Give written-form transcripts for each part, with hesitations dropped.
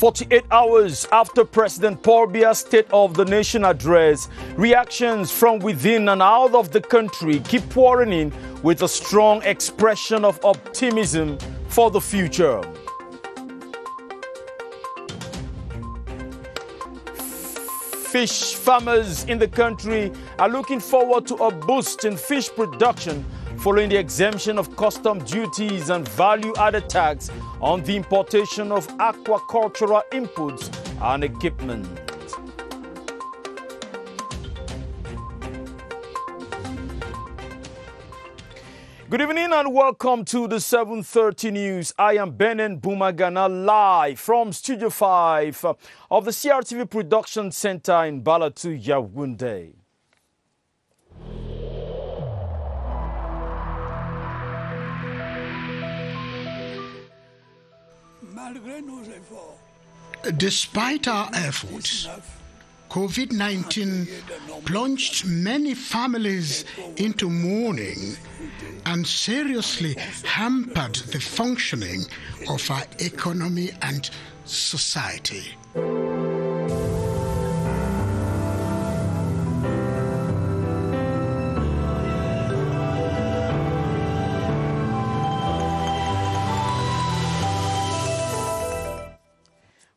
48 hours after President Paul Biya's State of the Nation address, reactions from within and out of the country keep pouring in with a strong expression of optimism for the future. Fish farmers in the country are looking forward to a boost in fish production following the exemption of custom duties and value-added tax on the importation of aquacultural inputs and equipment. Good evening and welcome to the 7:30 News. I am Benen Bumagana, live from Studio 5 of the CRTV Production Center in Balatu, Yaoundé. Despite our efforts, COVID-19 plunged many families into mourning and seriously hampered the functioning of our economy and society.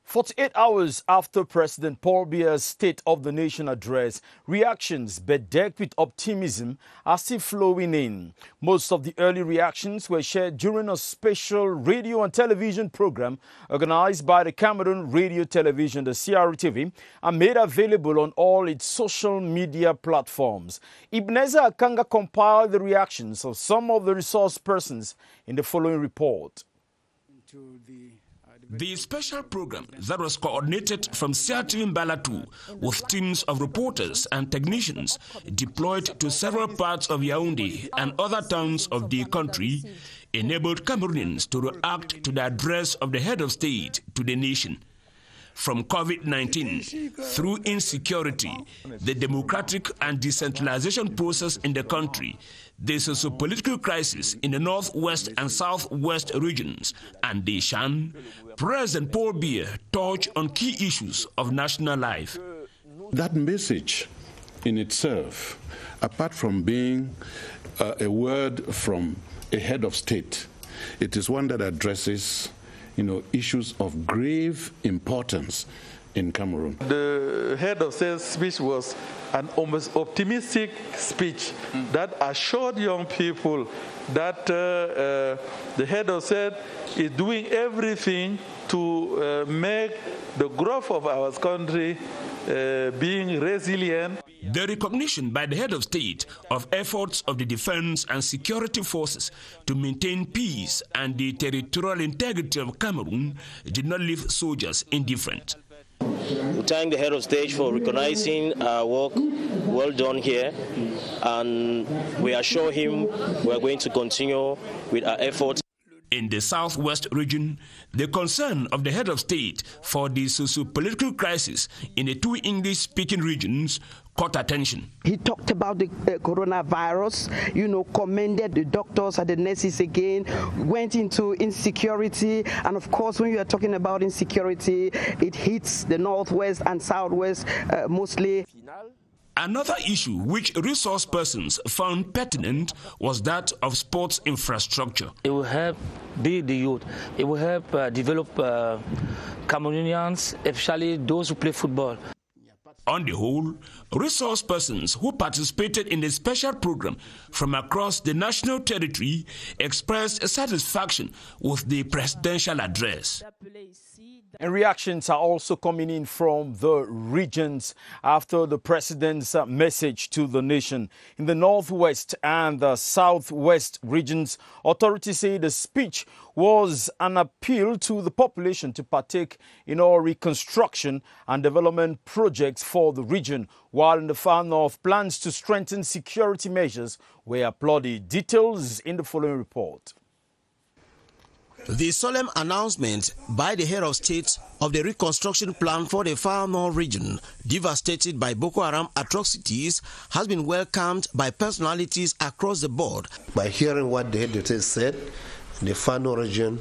48 hours after President Paul Biya's State of the Nation address, reactions bedecked with optimism are still flowing in. Most of the early reactions were shared during a special radio and television program organized by the Cameroon Radio Television, the CRTV, and made available on all its social media platforms. Ebenezer Akanga compiled the reactions of some of the resource persons in the following report. The special program that was coordinated from CRTV Balatu with teams of reporters and technicians deployed to several parts of Yaoundé and other towns of the country enabled Cameroonians to react to the address of the head of state to the nation. From COVID-19 through insecurity, the democratic and decentralization process in the country, the socio-political crisis in the northwest and southwest regions, and the Shan, President Paul Biya touched on key issues of national life. That message in itself, apart from being a word from a head of state, it is one that addresses issues of grave importance in Cameroon. The head of state speech was an almost optimistic speech that assured young people that the head of state is doing everything to make the growth of our country being resilient. The recognition by the head of state of efforts of the defense and security forces to maintain peace and the territorial integrity of Cameroon did not leave soldiers indifferent. We thank the head of state for recognizing our work well done here, and we assure him we are going to continue with our efforts. In the southwest region, the concern of the head of state for the socio-political crisis in the two English-speaking regions caught attention. He talked about the coronavirus, commended the doctors and the nurses again, went into insecurity, and of course when you are talking about insecurity, it hits the northwest and southwest mostly. Another issue which resource persons found pertinent was that of sports infrastructure. It will help build the youth. It will help develop Cameroonians, especially those who play football. On the whole, resource persons who participated in the special program from across the national territory expressed satisfaction with the presidential address. And reactions are also coming in from the regions after the president's message to the nation. In the northwest and the southwest regions, authorities say the speech was an appeal to the population to partake in all reconstruction and development projects for the region, while in the far north, plans to strengthen security measures were applauded. Details in the following report. The solemn announcement by the head of state of the reconstruction plan for the Far North region, devastated by Boko Haram atrocities, has been welcomed by personalities across the board. By hearing what the head of state said, the Far North region,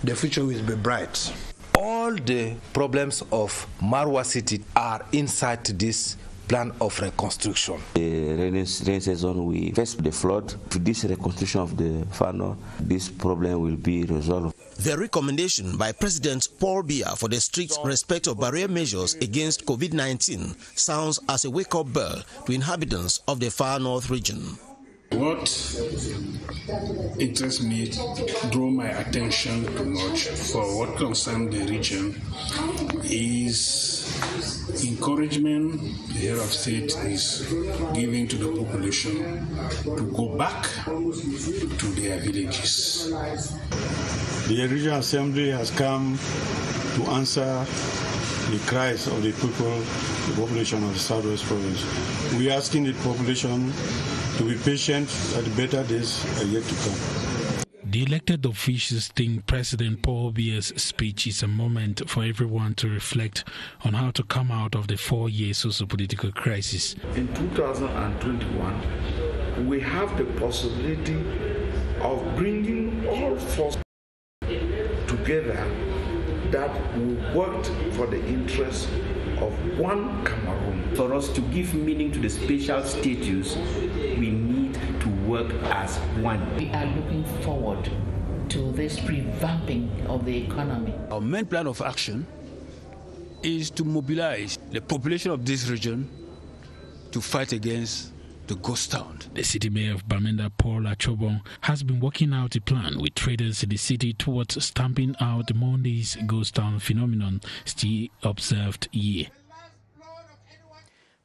the future will be bright. All the problems of Marwa City are inside this plan of reconstruction. The rainy season, we face the flood. To this reconstruction of the Far North, this problem will be resolved. The recommendation by President Paul Biya for the strict respect of barrier measures against COVID-19 sounds as a wake-up bell to inhabitants of the Far North region. What interests me, draw my attention too much for what concerns the region is encouragement the head of state is giving to the population to go back to their villages. The Regional Assembly has come to answer the cries of the people, the population of the Southwest Province. We are asking the population to be patient, that the better days are yet to come. The elected officials think President Paul Biya's speech is a moment for everyone to reflect on how to come out of the 4-year socio-political crisis. In 2021, we have the possibility of bringing all forces together that will work for the interests of one Cameroon. For us to give meaning to the special status, we need to work as one. We are looking forward to this revamping of the economy. Our main plan of action is to mobilize the population of this region to fight against the ghost town. The city mayor of Bamenda, Paul Achobong, has been working out a plan with traders in the city towards stamping out Monday's ghost town phenomenon still observed here.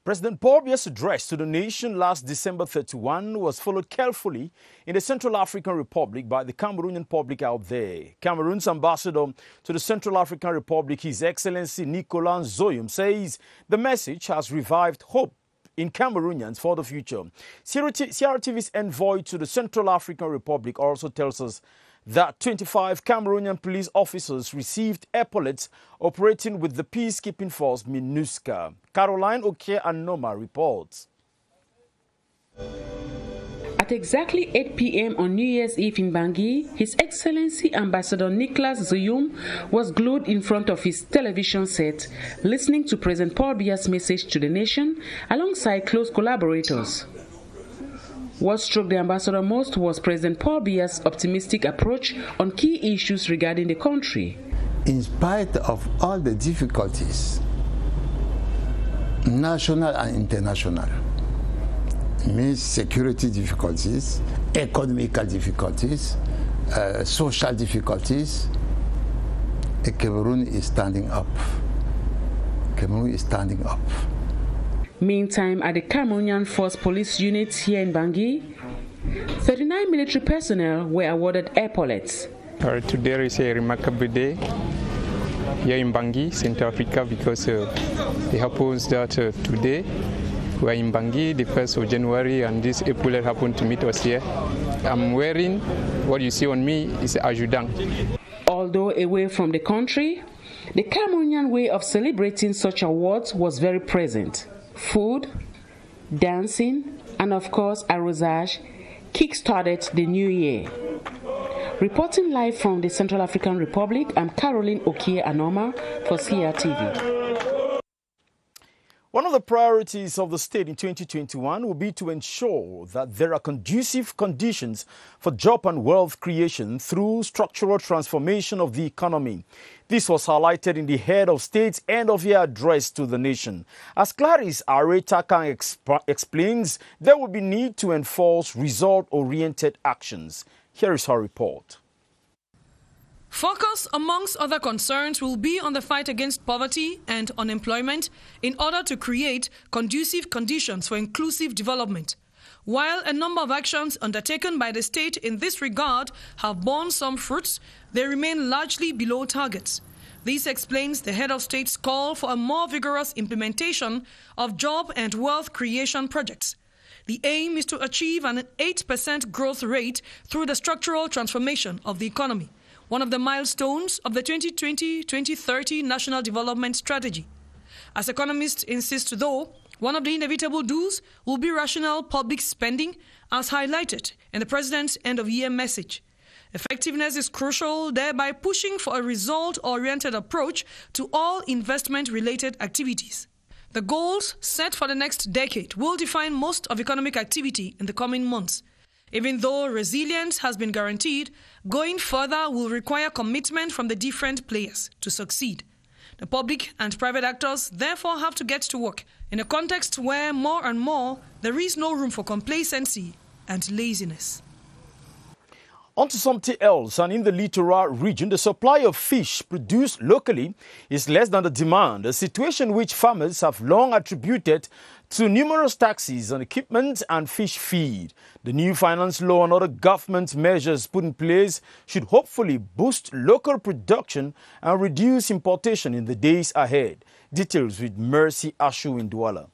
President Paul Biya's address to the nation last December 31 was followed carefully in the Central African Republic by the Cameroonian public out there. Cameroon's ambassador to the Central African Republic, His Excellency Nicolas Nzoyum, says the message has revived hope in Cameroonians for the future. CRTV's envoy to the Central African Republic also tells us that 25 Cameroonian police officers received epaulets operating with the peacekeeping force MINUSCA. Caroline Oke-Anoma reports. At exactly 8 p.m. on New Year's Eve in Bangui, His Excellency Ambassador Nicolas Nzoyum was glued in front of his television set, listening to President Paul Biya's message to the nation alongside close collaborators. What struck the ambassador most was President Paul Biya's optimistic approach on key issues regarding the country. In spite of all the difficulties, national and international, means security difficulties, economical difficulties, social difficulties, Cameroon is standing up. Cameroon is standing up. Meantime, at the Cameroonian Force Police Unit here in Bangui, 39 military personnel were awarded epaulets. Today is a remarkable day here in Bangui, Central Africa, because it happens that today we are in Bangui, the 1st of January, and this epaulet happened to meet us here. I'm wearing, what you see on me is adjutant. Although away from the country, the Cameroonian way of celebrating such awards was very present. Food, dancing, and of course arrosage kick-started the new year. Reporting live from the Central African Republic, I'm Caroline Oke-Anoma for CRTV. One of the priorities of the state in 2021 will be to ensure that there are conducive conditions for job and wealth creation through structural transformation of the economy. This was highlighted in the head of state's end-of-year address to the nation. As Clarice Are-Takang explains, there will be need to enforce result-oriented actions. Here is her report. Focus, amongst other concerns, will be on the fight against poverty and unemployment in order to create conducive conditions for inclusive development. While a number of actions undertaken by the state in this regard have borne some fruits, they remain largely below targets. This explains the head of state's call for a more vigorous implementation of job and wealth creation projects. The aim is to achieve an 8% growth rate through the structural transformation of the economy, one of the milestones of the 2020-2030 National Development Strategy. As economists insist, though, one of the inevitable do's will be rational public spending, as highlighted in the President's end-of-year message. Effectiveness is crucial, thereby pushing for a result-oriented approach to all investment-related activities. The goals set for the next decade will define most of economic activity in the coming months. Even though resilience has been guaranteed, going further will require commitment from the different players to succeed. The public and private actors therefore have to get to work in a context where more and more there is no room for complacency and laziness. On to something else, and in the littoral region, the supply of fish produced locally is less than the demand, a situation which farmers have long attributed to numerous taxes on equipment and fish feed. The new finance law and other government measures put in place should hopefully boost local production and reduce importation in the days ahead. Details with Mercy Ashu in Douala.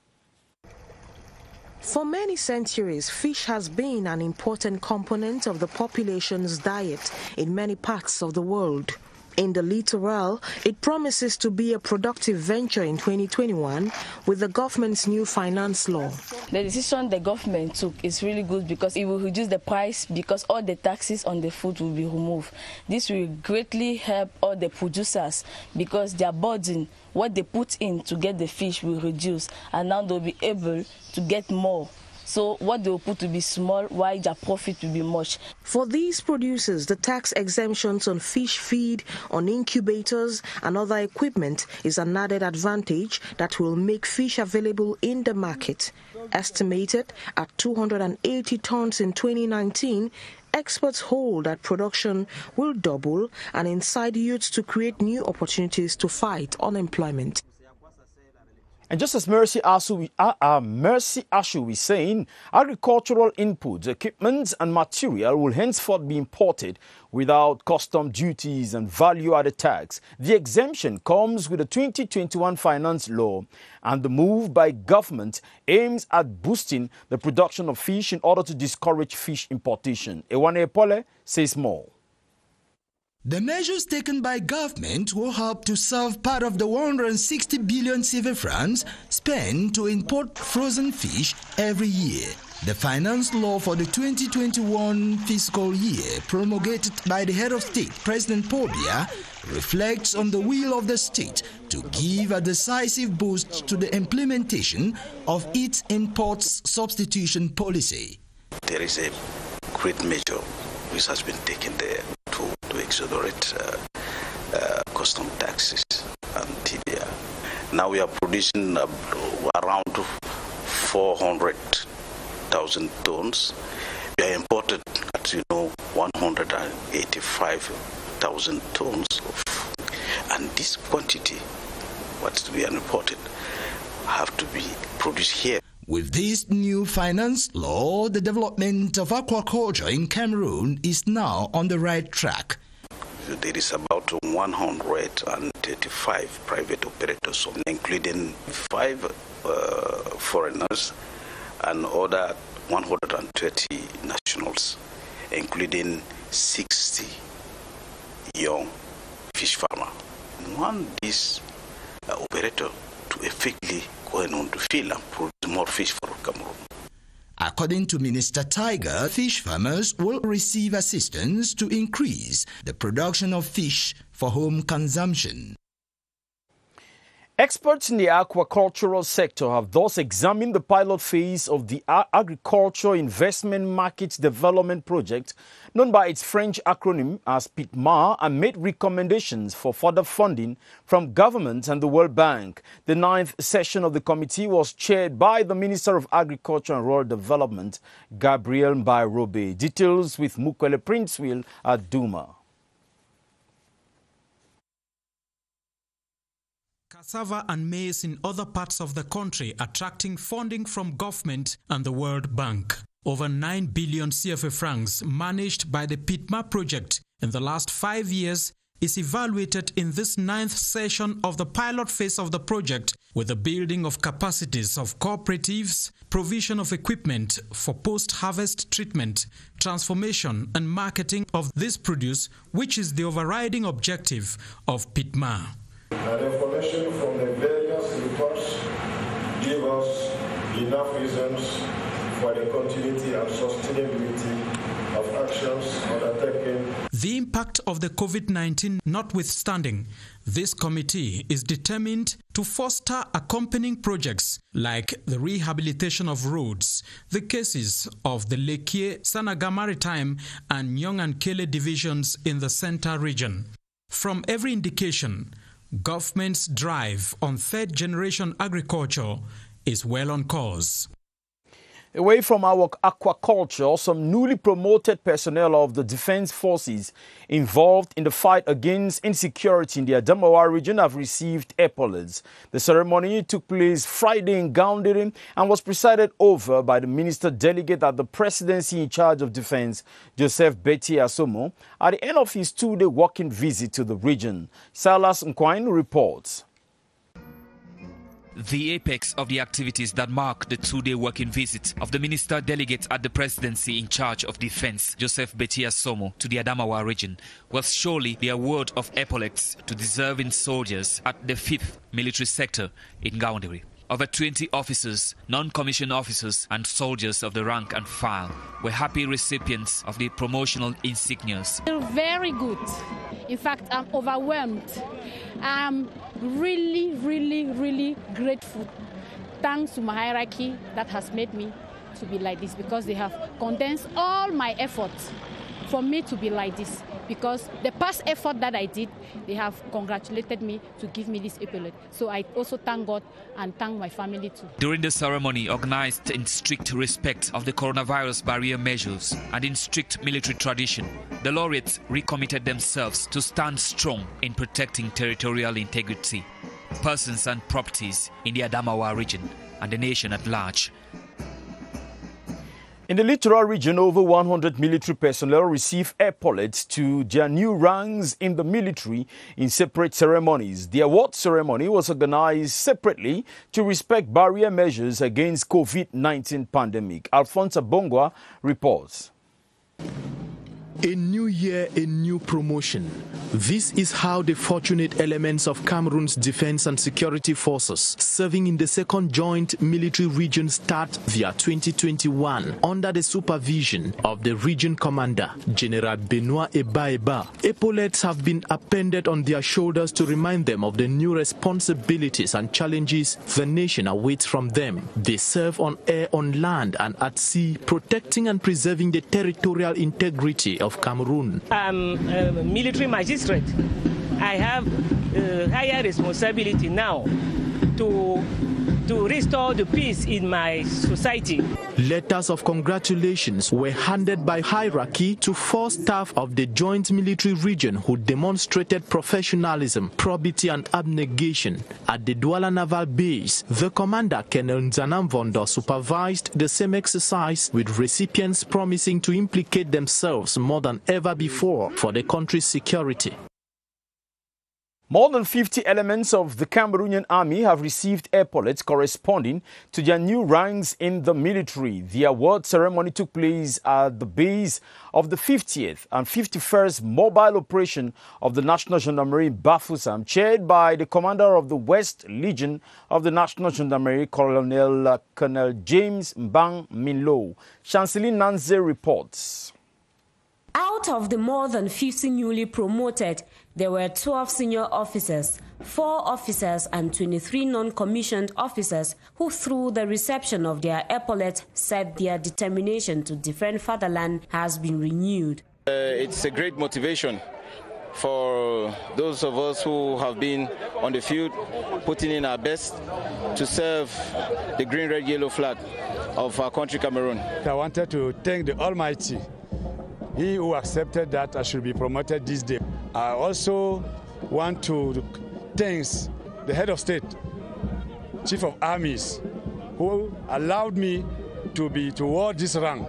For many centuries, fish has been an important component of the population's diet in many parts of the world. In the littoral, it promises to be a productive venture in 2021 with the government's new finance law. The decision the government took is really good because it will reduce the price because all the taxes on the food will be removed. This will greatly help all the producers because their burden, what they put in to get the fish will reduce, and now they'll be able to get more. So what they will put to be small, while their profit will be much. For these producers, the tax exemptions on fish feed, on incubators and other equipment is an added advantage that will make fish available in the market. Estimated at 280 tons in 2019, experts hold that production will double and incite youths to create new opportunities to fight unemployment. And just as Mercy Ashu is saying, agricultural inputs, equipment and material will henceforth be imported without custom duties and value-added tax. The exemption comes with the 2021 finance law, and the move by government aims at boosting the production of fish in order to discourage fish importation. Ewane Epole says more. The measures taken by government will help to solve part of the 160 billion CFA francs spent to import frozen fish every year. The finance law for the 2021 fiscal year, promulgated by the head of state, President Paul Biya, reflects on the will of the state to give a decisive boost to the implementation of its imports substitution policy. There is a great measure which has been taken there to exonerate custom taxes and TDR. Now we are producing around 400,000 tons. We are imported, as you know, 185,000 tons and this quantity, what's to be imported, have to be produced here. With this new finance law, the development of aquaculture in Cameroon is now on the right track. There is about 135 private operators, including 5 foreigners and other 130 nationals, including 60 young fish farmers. We want this operator to effectively go on to field and produce more fish for Cameroon. According to Minister Tiger, fish farmers will receive assistance to increase the production of fish for home consumption. Experts in the aquacultural sector have thus examined the pilot phase of the Agriculture Investment Markets Development Project, known by its French acronym as PITMA, and made recommendations for further funding from government and the World Bank. The 9th session of the committee was chaired by the Minister of Agriculture and Rural Development, Gabriel Mbairobe. Details with Mukwele Princeville at Duma. Cassava and maize in other parts of the country attracting funding from government and the World Bank. Over 9 billion CFA francs managed by the PITMA project in the last 5 years is evaluated in this 9th session of the pilot phase of the project, with the building of capacities of cooperatives, provision of equipment for post-harvest treatment, transformation and marketing of this produce, which is the overriding objective of PITMA. And information from the various reports give us enough reasons for the continuity and sustainability of actions undertaken. The impact of the COVID-19 notwithstanding, this committee is determined to foster accompanying projects like the rehabilitation of roads, the cases of the Lekie, Sanaga Maritime and Nyong and Kele divisions in the Center region. From every indication, government's drive on third-generation agriculture is well on course. Away from our aquaculture, some newly promoted personnel of the defense forces involved in the fight against insecurity in the Adamawa region have received epaulettes. The ceremony took place Friday in Gaundiri and was presided over by the minister delegate at the presidency in charge of defense, Joseph Betty Asomo, at the end of his two-day walking visit to the region. Silas Nkwine reports. The apex of the activities that mark the two-day working visit of the minister delegate at the presidency in charge of defense, Joseph Betty Asomo, to the Adamawa region was surely the award of epaulettes to deserving soldiers at the 5th military sector in Gaundiri. Over 20 officers, non-commissioned officers and soldiers of the rank and file were happy recipients of the promotional insignias. Very good. In fact, I'm overwhelmed. I'm really grateful. Thanks to my hierarchy that has made me to be like this, because they have condensed all my efforts for me to be like this. Because the past effort that I did, they have congratulated me to give me this epaulette. So I also thank God and thank my family too. During the ceremony, organized in strict respect of the coronavirus barrier measures and in strict military tradition, the laureates recommitted themselves to stand strong in protecting territorial integrity, persons and properties in the Adamawa region and the nation at large. In the littoral region, over 100 military personnel receive epaulettes to their new ranks in the military in separate ceremonies. The award ceremony was organized separately to respect barrier measures against COVID-19 pandemic. Alphonse Bongwa reports. A new year, a new promotion. This is how the fortunate elements of Cameroon's defense and security forces serving in the second joint military region start their 2021 under the supervision of the region commander, General Benoit Eba. Epaulettes have been appended on their shoulders to remind them of the new responsibilities and challenges the nation awaits from them. They serve on air, on land and at sea, protecting and preserving the territorial integrity of Cameroon. I'm a military magistrate. I have a higher responsibility now to restore the peace in my society. Letters of congratulations were handed by hierarchy to 4 staff of the joint military region who demonstrated professionalism, probity and abnegation. At the Douala Naval Base, the commander, Colonel Nzanam Vondo, supervised the same exercise, with recipients promising to implicate themselves more than ever before for the country's security. More than 50 elements of the Cameroonian army have received epaulettes corresponding to their new ranks in the military. The award ceremony took place at the base of the 50th and 51st Mobile Operation of the National Gendarmerie Bafoussam, chaired by the commander of the West Legion of the National Gendarmerie, Colonel James Mbang Minlo. Chanceline Nanze reports. Out of the more than 50 newly promoted, there were 12 senior officers, 4 officers and 23 non-commissioned officers who, through the reception of their epaulettes, said their determination to defend fatherland has been renewed. It's a great motivation for those of us who have been on the field, putting in our best to serve the green, red, yellow flag of our country, Cameroon. I wanted to thank the Almighty, He who accepted that I should be promoted this day. I also want to thank the head of state, chief of armies, who allowed me to wear this rank.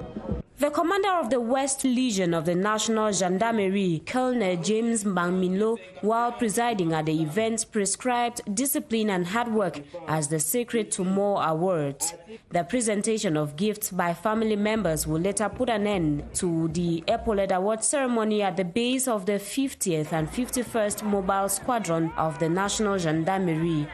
The commander of the West Legion of the National Gendarmerie, Colonel James Mbang Minlo, while presiding at the event, prescribed discipline and hard work as the secret to more awards. The presentation of gifts by family members will later put an end to the Epaulette Award ceremony at the base of the 50th and 51st Mobile Squadron of the National Gendarmerie.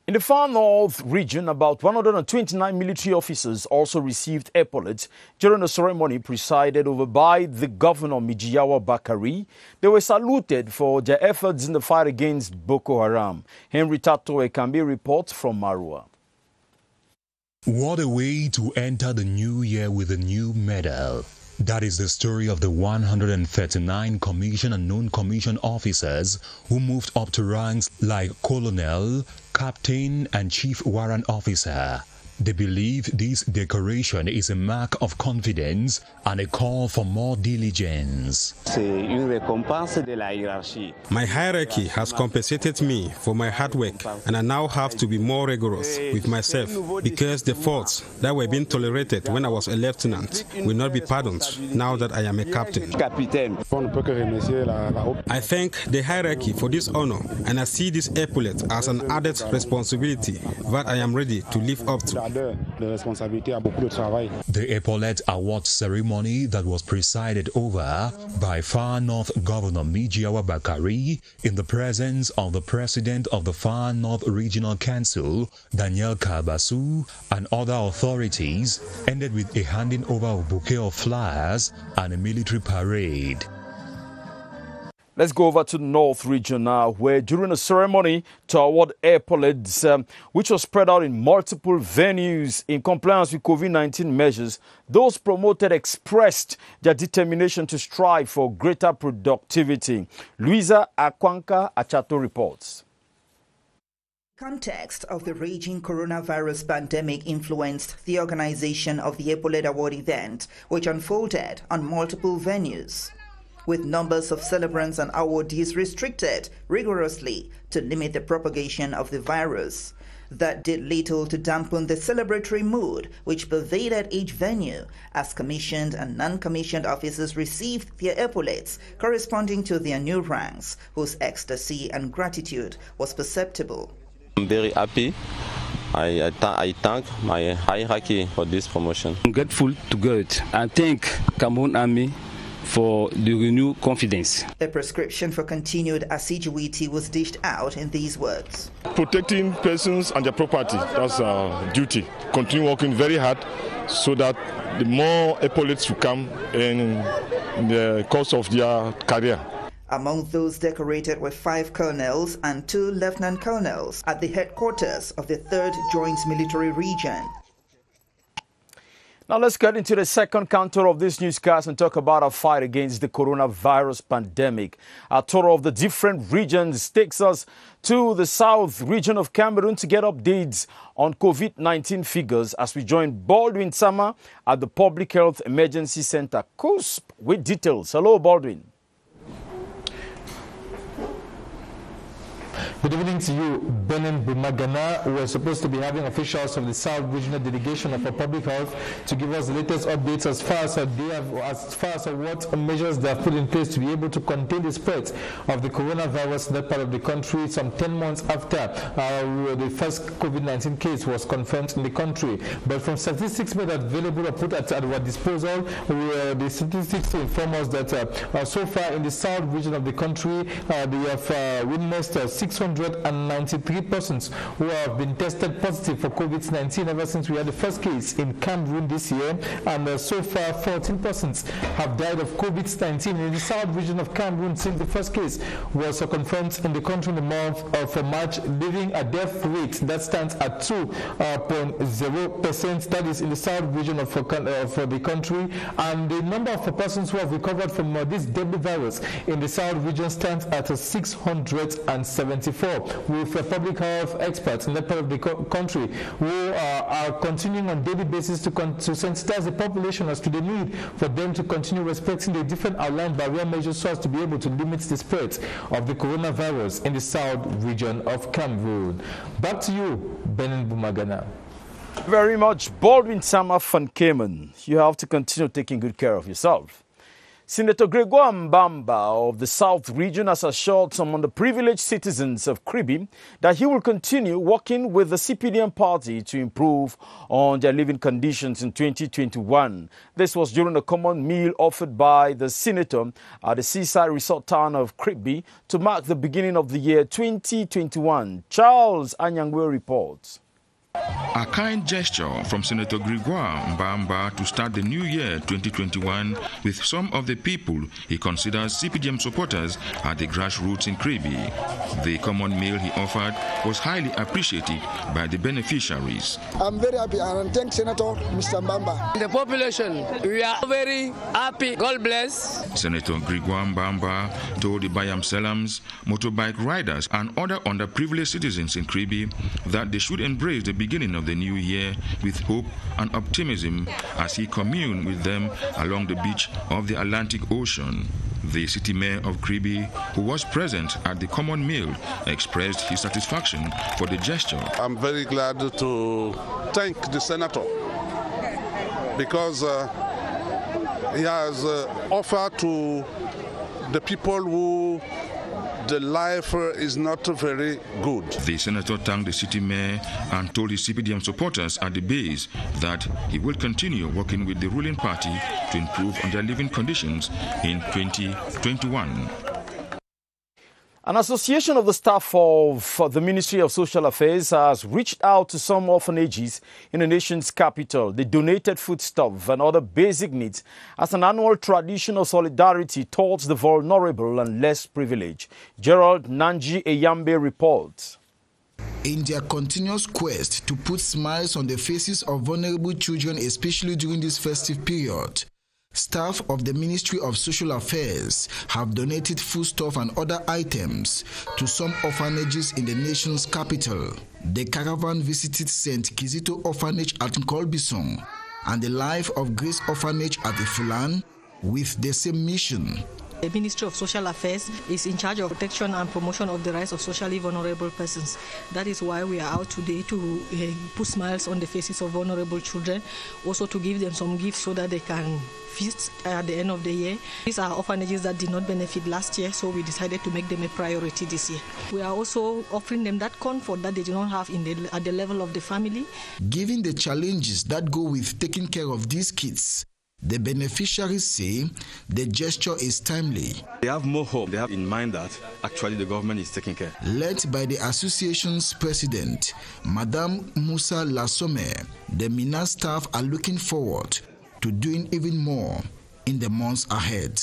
In the far north region, about 129 military officers also received epaulets during a ceremony presided over by the governor, Mijiyawa Bakari. They were saluted for their efforts in the fight against Boko Haram. Henry Tato Ekambi reports from Marua. What a way to enter the new year with a new medal. That is the story of the 139 commissioned and non-commissioned officers who moved up to ranks like colonel, captain and chief warrant officer. They believe this decoration is a mark of confidence and a call for more diligence. My hierarchy has compensated me for my hard work, and I now have to be more rigorous with myself because the faults that were being tolerated when I was a lieutenant will not be pardoned now that I am a captain. I thank the hierarchy for this honor, and I see this epaulet as an added responsibility that I am ready to live up to. The epaulette award ceremony that was presided over by Far North Governor Mijiyawa Bakari in the presence of the President of the Far North Regional Council, Daniel Kabasu, and other authorities ended with a handing over of a bouquet of flowers and a military parade. Let's go over to the North region now, where during a ceremony to award epaulets, which was spread out in multiple venues in compliance with COVID-19 measures, those promoted expressed their determination to strive for greater productivity. Luisa Akwanka Achato reports. Context of the raging coronavirus pandemic influenced the organization of the Epaulet Award event, which unfolded on multiple venues, with numbers of celebrants and awardees restricted rigorously to limit the propagation of the virus. That did little to dampen the celebratory mood which pervaded each venue as commissioned and non-commissioned officers received their epaulets corresponding to their new ranks, whose ecstasy and gratitude was perceptible. I'm very happy. I thank my hierarchy for this promotion. I'm grateful to God and thank Cameroon Army for the renewed confidence. A prescription for continued assiduity was dished out in these words. Protecting persons and their property, that's our duty. Continue working very hard so that the more epaulets will come in the course of their career. Among those decorated were 5 colonels and 2 lieutenant colonels at the headquarters of the 3rd Joint Military Region. Now let's get into the second counter of this newscast and talk about our fight against the coronavirus pandemic. Our tour of the different regions takes us to the south region of Cameroon to get updates on COVID-19 figures as we join Baldwin Sama at the Public Health Emergency Center, CUSP, with details. Hello, Baldwin. Good evening to you, Benin Bumagana. We're supposed to be having officials of the South Regional Delegation of Public Health to give us the latest updates as far as what measures they have put in place to be able to contain the spread of the coronavirus in that part of the country some 10 months after the first COVID-19 case was confirmed in the country. But from statistics made available or put at our disposal, the statistics inform us that so far in the South region of the country, they have witnessed 693 persons who have been tested positive for COVID-19 ever since we had the first case in Cameroon this year, and so far 14 persons have died of COVID-19 in the south region of Cameroon since the first case was confirmed in the country in the month of March, leaving a death rate that stands at 2.0%. That is in the south region of the country, and the number of persons who have recovered from this deadly virus in the south region stands at 674, with public health experts in that part of the country who are continuing on daily basis to sensitize the population as to the need for them to continue respecting the different outlined barrier measures so as to be able to limit the spread of the coronavirus in the south region of Cameroon. Back to you, Benin Bumagana. Very much, Baldwin Sama van Kemen. You have to continue taking good care of yourself. Senator Gregoire Mbamba of the South Region has assured some underprivileged citizens of Kribi that he will continue working with the CPDM party to improve on their living conditions in 2021. This was during a common meal offered by the senator at the seaside resort town of Kribi to mark the beginning of the year 2021. Charles Anyangwe reports. A kind gesture from Senator Gregoire Mbamba to start the new year 2021 with some of the people he considers CPDM supporters at the grassroots in Kribi. The common meal he offered was highly appreciated by the beneficiaries. I'm very happy and thank Senator Mr. Mbamba. The population, we are very happy. God bless. Senator Gregoire Mbamba told the Bayam Selams, motorbike riders and other underprivileged citizens in Kribi that they should embrace the beginning of the new year with hope and optimism as he communed with them along the beach of the Atlantic Ocean. The city mayor of Kribi, who was present at the common meal, expressed his satisfaction for the gesture. I'm very glad to thank the senator because he has offered to the people who the life is not very good. The senator thanked the city mayor and told his CPDM supporters at the base that he will continue working with the ruling party to improve on their living conditions in 2021. An association of the staff of the Ministry of Social Affairs has reached out to some orphanages in the nation's capital. They donated foodstuff and other basic needs as an annual tradition of solidarity towards the vulnerable and less privileged. Gerald Nanji Eyambe reports. In their continuous quest to put smiles on the faces of vulnerable children, especially during this festive period, staff of the Ministry of Social Affairs have donated foodstuff and other items to some orphanages in the nation's capital. The caravan visited St. Kizito Orphanage at Nkolbison and the Life of Grace Orphanage at Ifulan with the same mission. The Ministry of Social Affairs is in charge of protection and promotion of the rights of socially vulnerable persons. That is why we are out today to put smiles on the faces of vulnerable children, also to give them some gifts so that they can feast at the end of the year. These are orphanages that did not benefit last year, so we decided to make them a priority this year. We are also offering them that comfort that they do not have at the level of the family. Given the challenges that go with taking care of these kids, the beneficiaries say the gesture is timely. They have more hope. They have in mind that actually the government is taking care. Led by the association's president, Madame Musa Lasome, the Mina staff are looking forward to doing even more in the months ahead.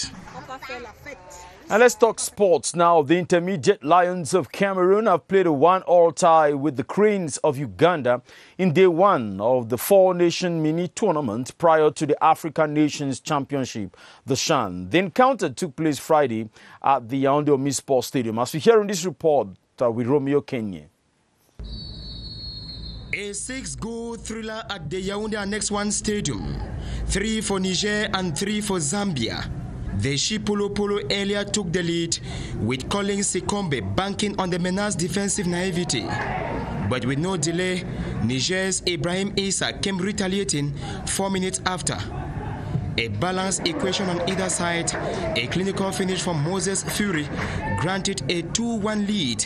And let's talk sports now. The Intermediate Lions of Cameroon have played a 1-1 tie with the Cranes of Uganda in day one of the four-nation mini tournament prior to the African Nations Championship, the CHAN. The encounter took place Friday at the Yaoundé Omnisport Stadium. As we hear in this report with Romeo Kenye. A 6-goal thriller at the Yaoundé Annex 1 Stadium. 3 for Niger and 3 for Zambia. The Chipolo Polo earlier took the lead, with Collins Sikombe banking on the Menace defensive naivety. But with no delay, Niger's Ibrahim Issa came retaliating 4 minutes after. A balanced equation on either side, a clinical finish from Moses Fury granted a 2-1 lead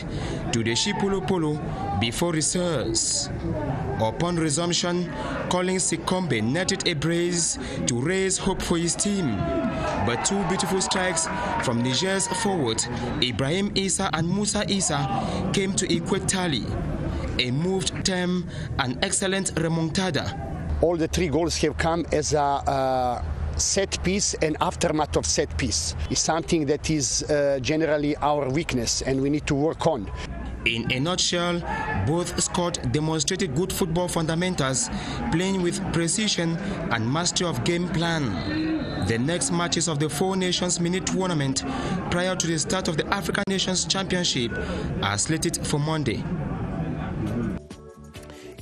to the Chipolo Polo before reserves. Upon resumption, Collins Sikombe netted a brace to raise hope for his team. But two beautiful strikes from Niger's forward, Ibrahim Issa and Musa Issa, came to equate tally. A moved term, an excellent remontada. All the 3 goals have come as a set piece and aftermath of set piece. It's something that is generally our weakness and we need to work on. In a nutshell, both squads demonstrated good football fundamentals, playing with precision and mastery of game plan. The next matches of the Four Nations mini tournament prior to the start of the African Nations Championship are slated for Monday.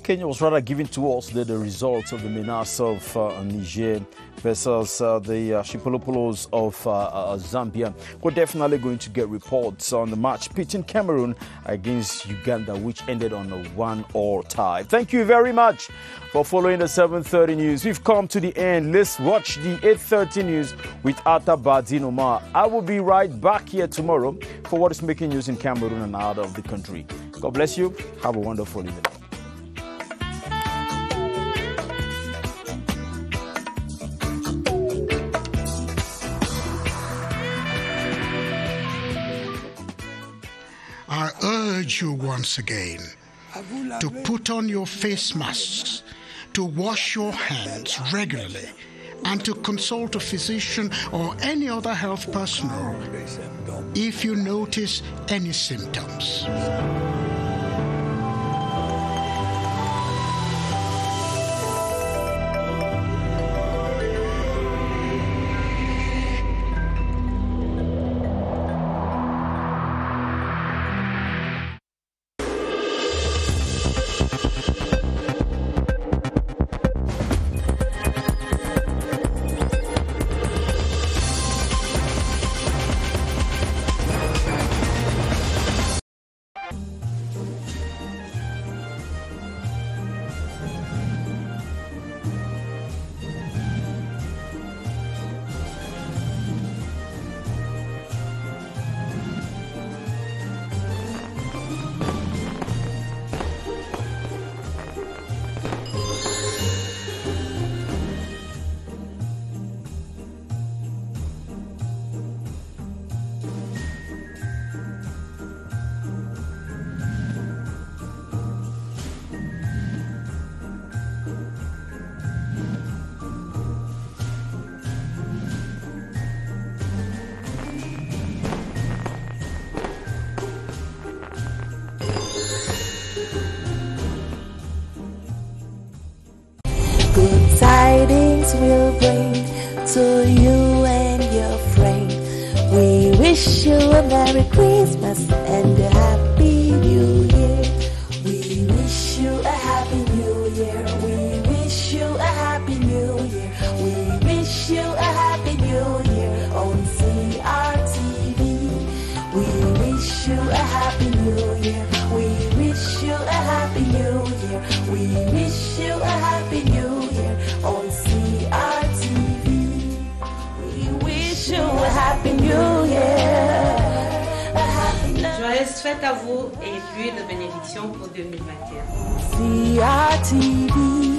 Kenya was rather giving to us the results of the Menas of Niger versus the Chipolopolo of Zambia. We're definitely going to get reports on the match pitting Cameroon against Uganda, which ended on a 1-1 tie. Thank you very much for following the 7:30 news. We've come to the end. Let's watch the 8:30 news with Atta Badin Omar. I will be right back here tomorrow for what is making news in Cameroon and out of the country. God bless you. Have a wonderful evening. I urge you once again to put on your face masks, to wash your hands regularly, and to consult a physician or any other health personnel if you notice any symptoms. Tidings we'll bring to you and your friend. We wish you a Merry Christmas and a Happy New Year. We wish you a Happy New Year. We wish you a Happy New Year. We wish you a Happy New Year on CRTV. We wish you a Happy New Year. We wish you a Happy New Year. We wish you a Happy New Year on CRTV. We wish you a Happy New Year. Joyeuses fêtes à vous et pluie de bénédictions pour 2021. CRTV.